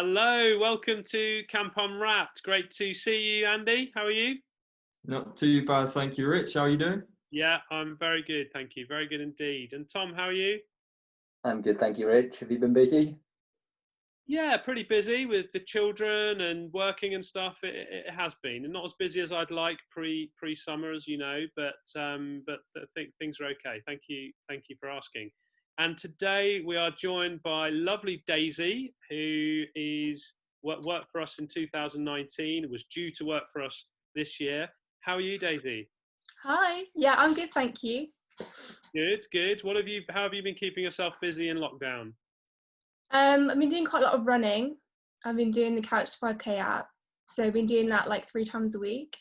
Hello, welcome to Camp Unwrapped. Great to see you, Andy. How are you? Not too bad, thank you, Rich. How are you doing? Yeah, I'm very good, thank you. Very good indeed. And Tom, how are you? I'm good, thank you, Rich. Have you been busy? Yeah, pretty busy with the children and working and stuff. It has been, and not as busy as I'd like pre-summer, as you know. But I think things are okay. Thank you for asking. And today we are joined by lovely Daisy, who is worked for us in 2019. Was due to work for us this year. How are you, Daisy? Hi. Yeah, I'm good, thank you. Good, good. How have you been keeping yourself busy in lockdown? I've been doing quite a lot of running. I've been doing the Couch to 5K app. So I've been doing that like 3 times a week.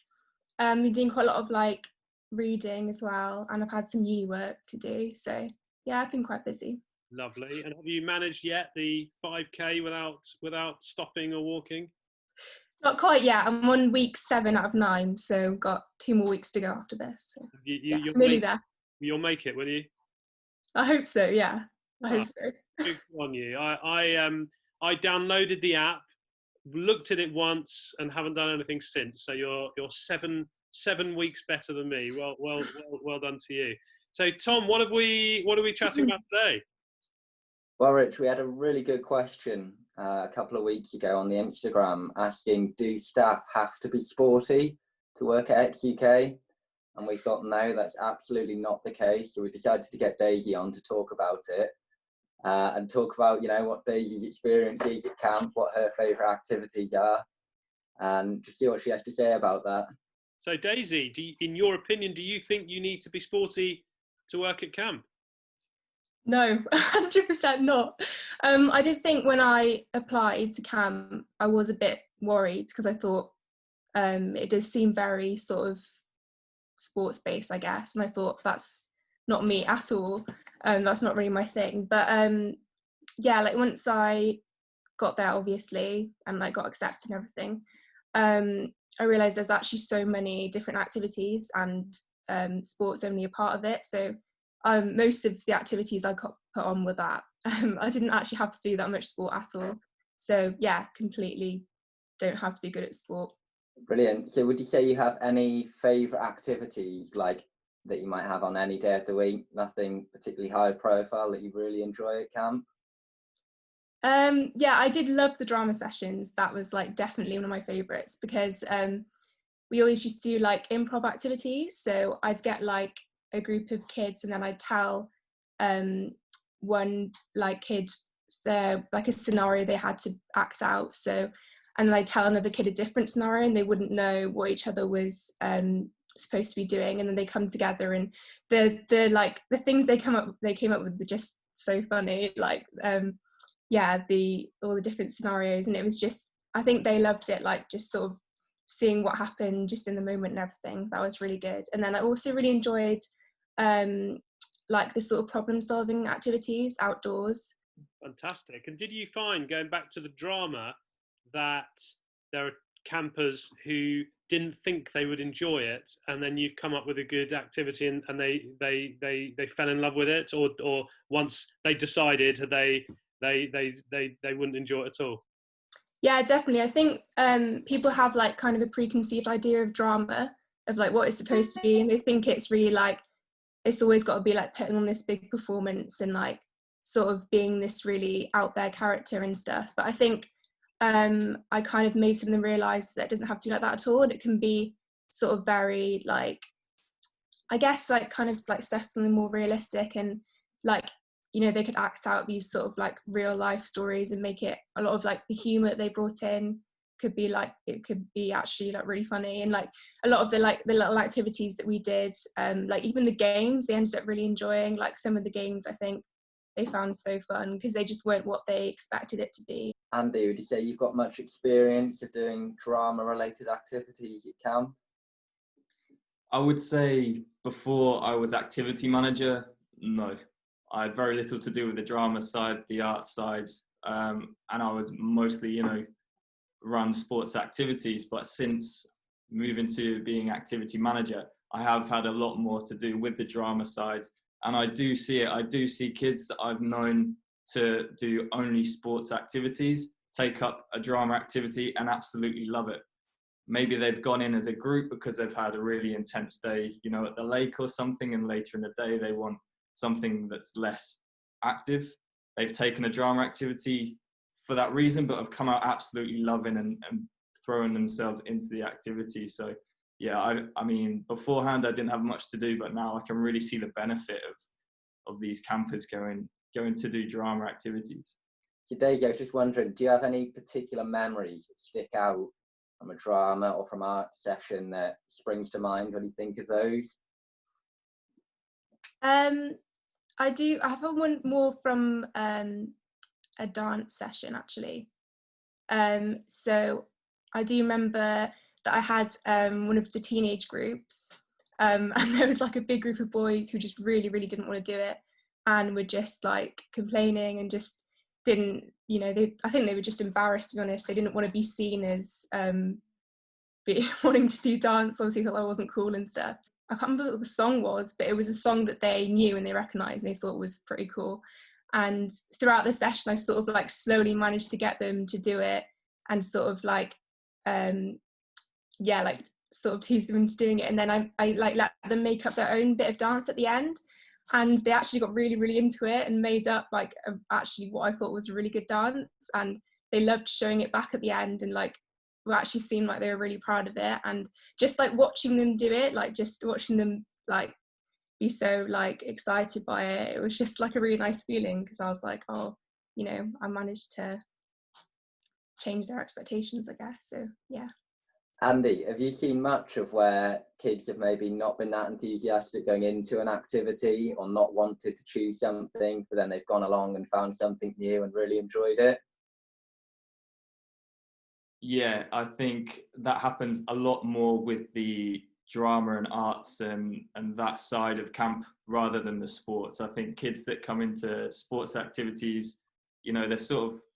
I've been doing quite a lot of like reading as well, and I've had some uni work to do. So yeah, I've been quite busy. Lovely. And have you managed yet the 5K without stopping or walking? Not quite yet. I'm on week 7 out of 9, so got 2 more weeks to go after this. So, You'll nearly there. You'll make it, will you? I hope so. Yeah, I hope so. Good on you. I downloaded the app, looked at it once, and haven't done anything since. So you're 7 weeks better than me. Well done to you. So Tom, what are we chatting about today? Well, Rich, we had a really good question a couple of weeks ago on the Instagram asking, do staff have to be sporty to work at XUK? And we thought, no, that's absolutely not the case. So we decided to get Daisy on to talk about it and talk about, what Daisy's experience is at camp, what her favourite activities are, and to see what she has to say about that. So Daisy, in your opinion, do you think you need to be sporty to work at camp? No, 100% not. I did think when I applied to camp, I was a bit worried because I thought it does seem very sort of sports-based, I guess, and I thought that's not me at all. That's not really my thing. But yeah, like once I got there, obviously, and like got accepted and everything, I realised there's actually so many different activities, and sport's only a part of it. So most of the activities I got put on were that. I didn't actually have to do that much sport at all. So yeah, completely don't have to be good at sport. Brilliant. So would you say you have any favourite activities like that you might have on any day of the week? Nothing particularly high profile that you really enjoy at camp? Yeah, I did love the drama sessions. That was like definitely one of my favourites because we always used to do like improv activities. So I'd get like a group of kids and then I'd tell one like kid like a scenario they had to act out. So and then I'd tell another kid a different scenario and they wouldn't know what each other was supposed to be doing, and then they come together and the like the things they came up with are just so funny, like yeah, all the different scenarios, and it was just, I think they loved it, like just sort of seeing what happened just in the moment and everything. That was really good. And then I also really enjoyed like the sort of problem solving activities outdoors. Fantastic. And did you find, going back to the drama, that there are campers who didn't think they would enjoy it, and then you've come up with a good activity and they fell in love with it, or once they decided they wouldn't enjoy it at all? Yeah, definitely. I think people have like kind of a preconceived idea of drama, of like what it's supposed to be, and they think it's really like it's always got to be like putting on this big performance and like sort of being this really out there character and stuff. But I think I kind of made some of them realise that it doesn't have to be like that at all, and it can be sort of very like, I guess like kind of like something more realistic, and like, they could act out these sort of like real life stories and make it a lot of like the humour that they brought in could be like, it could be actually like really funny. And like a lot of the like the little activities that we did, like even the games, they ended up really enjoying. Like some of the games I think they found so fun because they just weren't what they expected it to be. Andy, would you say you've got much experience of doing drama related activities at camp? I would say before I was activity manager, no. I had very little to do with the drama side, the art side, and I was mostly, run sports activities. But since moving to being activity manager, I have had a lot more to do with the drama side. And I do see it. I do see kids that I've known to do only sports activities, take up a drama activity and absolutely love it. Maybe they've gone in as a group because they've had a really intense day, you know, at the lake or something, and later in the day they want something that's less active. They've taken a drama activity for that reason, but have come out absolutely loving and throwing themselves into the activity. So yeah, I mean, beforehand I didn't have much to do, but now I can really see the benefit of these campers going to do drama activities. So Daisy, I was just wondering, do you have any particular memories that stick out from a drama or from art session that springs to mind when you think of those? I do. I have one more from a dance session actually. So I do remember that I had one of the teenage groups, and there was like a big group of boys who just really didn't want to do it, and were just like complaining and just didn't, you know, I think they were just embarrassed, to be honest. They didn't want to be seen as wanting to do dance. Obviously thought that wasn't cool and stuff. I can't remember what the song was, but it was a song that they knew and they recognised and they thought was pretty cool. And throughout the session, I sort of like slowly managed to get them to do it, and sort of like, like sort of tease them into doing it. And then I like let them make up their own bit of dance at the end. And they actually got really into it and made up like actually what I thought was a really good dance. And they loved showing it back at the end, and like we actually seemed like they were really proud of it. And just like watching them do it, like just watching them like be so like excited by it, it was just like a really nice feeling, because I was like, oh, you know, I managed to change their expectations, I guess. So yeah. Andy, have you seen much of where kids have maybe not been that enthusiastic going into an activity, or not wanted to choose something, but then they've gone along and found something new and really enjoyed it? Yeah, I think that happens a lot more with the drama and arts and that side of camp rather than the sports. I think kids that come into sports activities, you know,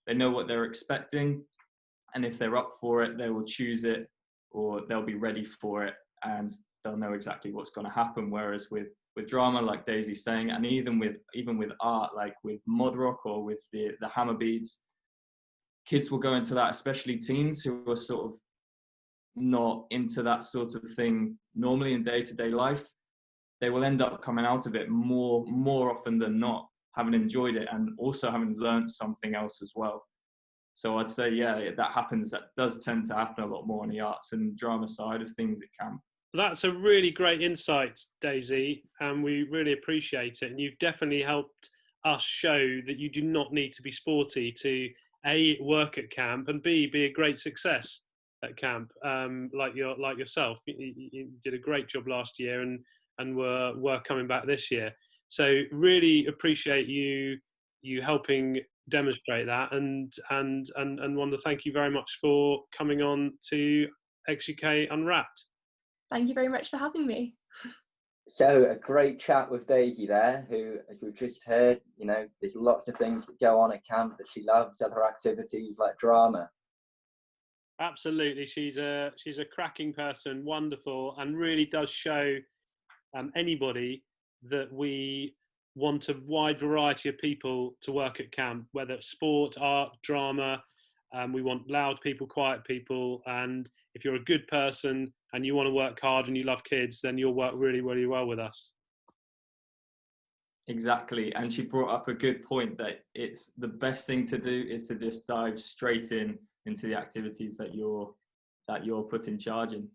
they know what they're expecting, and if they're up for it, they will choose it, or they'll be ready for it, and they'll know exactly what's going to happen. Whereas with drama, like Daisy's saying, and even with art, like with mod rock or with the hammer beads, kids will go into that, especially teens who are sort of not into that sort of thing normally in day-to-day life. They will end up coming out of it more often than not having enjoyed it, and also having learned something else as well. So I'd say, yeah, that does tend to happen a lot more on the arts and drama side of things at camp. That's a really great insight, Daisy, and we really appreciate it. And you've definitely helped us show that you do not need to be sporty to A, work at camp, and B, be a great success at camp, like yourself. You did a great job last year, and were coming back this year. So really appreciate you helping demonstrate that, and want to thank you very much for coming on to XUK Unwrapped. Thank you very much for having me. So a great chat with Daisy there, who, as we've just heard, you know, there's lots of things that go on at camp that she loves, other activities like drama. Absolutely, she's a cracking person, wonderful, and really does show anybody that we want a wide variety of people to work at camp, whether it's sport, art, drama. We want loud people, quiet people, and if you're a good person and you want to work hard and you love kids, then you'll work really well with us. Exactly, and she brought up a good point that it's the best thing to do is to just dive straight into the activities that you're put in charge in.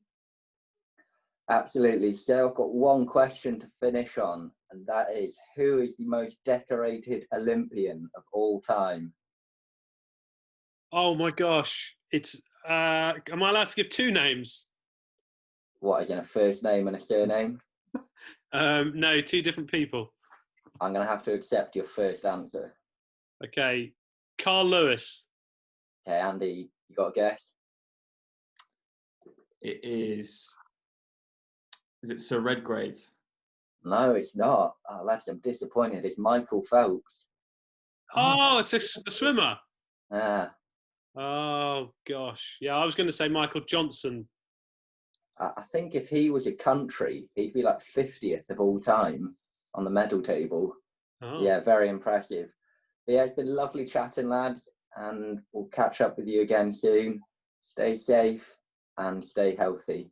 Absolutely. So I've got one question to finish on, and that is, who is the most decorated Olympian of all time? Oh my gosh, it's am I allowed to give two names? What, is in a first name and a surname? No, two different people. I'm going to have to accept your first answer. Okay, Carl Lewis. Okay, Andy, you got a guess? It is it Sir Redgrave? No, it's not. Oh, lads, I'm disappointed. It's Michael Phelps. Oh, it's a swimmer. Ah. Oh gosh, yeah, I was going to say Michael Johnson. I think if he was a country, he'd be like 50th of all time on the medal table. Oh. Yeah, very impressive. But yeah, it's been lovely chatting, lads. and we'll catch up with you again soon. Stay safe and stay healthy.